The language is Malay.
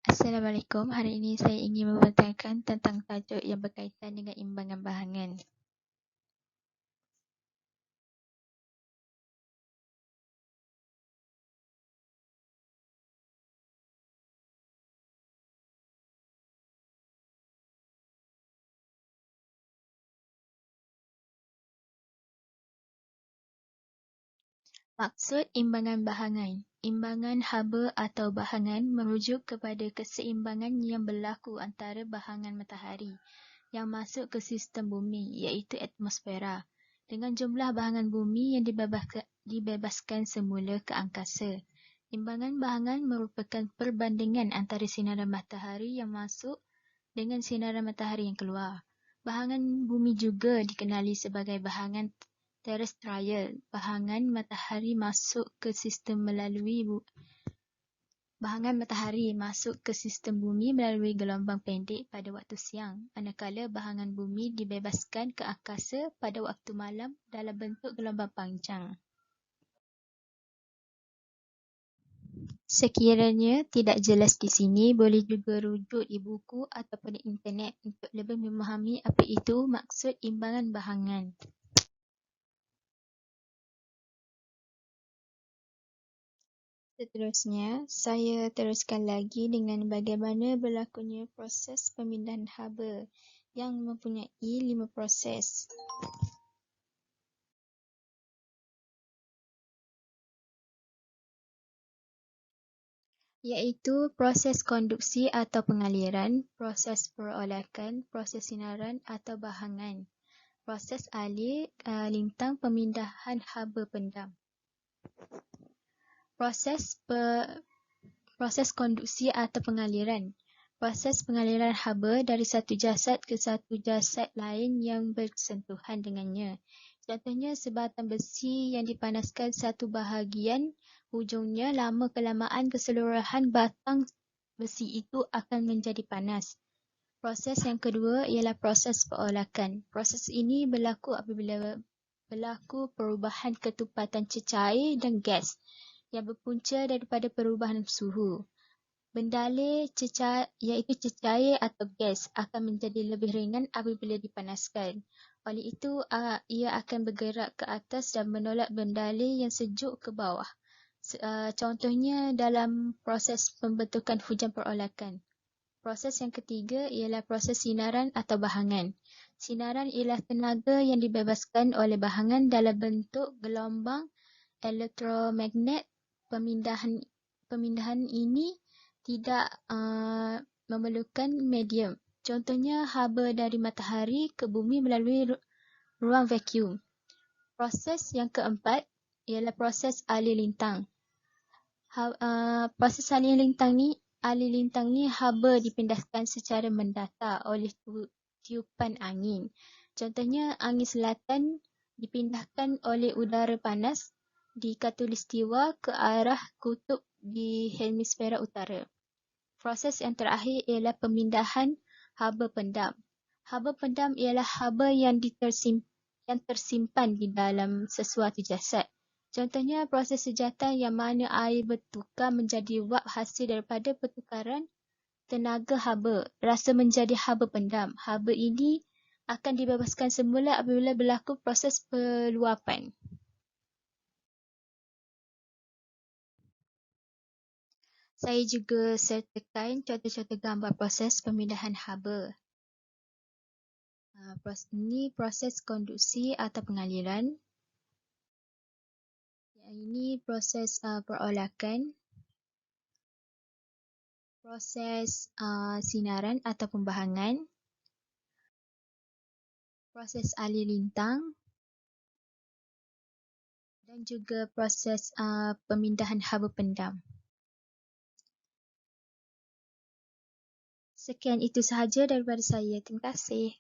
Assalamualaikum. Hari ini saya ingin membentangkan tentang tajuk yang berkaitan dengan imbangan bahangan. Maksud imbangan bahangan. Imbangan haba atau bahangan merujuk kepada keseimbangan yang berlaku antara bahangan matahari yang masuk ke sistem bumi iaitu atmosfera dengan jumlah bahangan bumi yang dibebaskan semula ke angkasa. Imbangan bahangan merupakan perbandingan antara sinaran matahari yang masuk dengan sinaran matahari yang keluar. Bahangan bumi juga dikenali sebagai bahangan terestrial. Bahangan matahari masuk ke sistem bumi melalui gelombang pendek pada waktu siang, manakala bahangan bumi dibebaskan ke angkasa pada waktu malam dalam bentuk gelombang panjang. Sekiranya tidak jelas di sini, boleh juga rujuk di buku ataupun di internet untuk lebih memahami apa itu maksud imbangan bahangan. Seterusnya, saya teruskan lagi dengan bagaimana berlakunya proses pemindahan haba yang mempunyai 5 proses. Iaitu proses konduksi atau pengaliran, proses perolakan, proses sinaran atau bahangan, proses alir lintang pemindahan haba pendam. Proses konduksi atau pengaliran. Proses pengaliran haba dari satu jasad ke satu jasad lain yang bersentuhan dengannya. Contohnya sebatang besi yang dipanaskan satu bahagian hujungnya, lama-kelamaan keseluruhan batang besi itu akan menjadi panas. Proses yang kedua ialah proses perolakan. Proses ini berlaku apabila berlaku perubahan ketupatan cecair dan gas yang berpunca daripada perubahan suhu. Bendalir iaitu cecair atau gas akan menjadi lebih ringan apabila dipanaskan. Oleh itu, ia akan bergerak ke atas dan menolak bendalir yang sejuk ke bawah. Contohnya dalam proses pembentukan hujan perolakan. Proses yang ketiga ialah proses sinaran atau bahangan. Sinaran ialah tenaga yang dibebaskan oleh bahangan dalam bentuk gelombang elektromagnet. Pemindahan ini tidak memerlukan medium. Contohnya haba dari matahari ke bumi melalui ruang vacuum. Proses yang keempat ialah proses alir lintang. Proses alir lintang ni haba dipindahkan secara mendatar oleh tiupan angin. Contohnya angin selatan dipindahkan oleh udara panas di khatulistiwa ke arah kutub di hemisfera utara. Proses yang terakhir ialah pemindahan haba pendam. Haba pendam ialah haba yang tersimpan di dalam sesuatu jasad. Contohnya proses sejatan yang mana air bertukar menjadi wap hasil daripada pertukaran tenaga haba rasa menjadi haba pendam. Haba ini akan dibebaskan semula apabila berlaku proses peluapan. Saya juga sertakan contoh-contoh gambar proses pemindahan haba. Ini proses konduksi atau pengaliran. Ini proses perolakan. Proses sinaran atau pembahangan. Proses alir lintang. Dan juga proses pemindahan haba pendam. Sekian itu sahaja daripada saya. Terima kasih.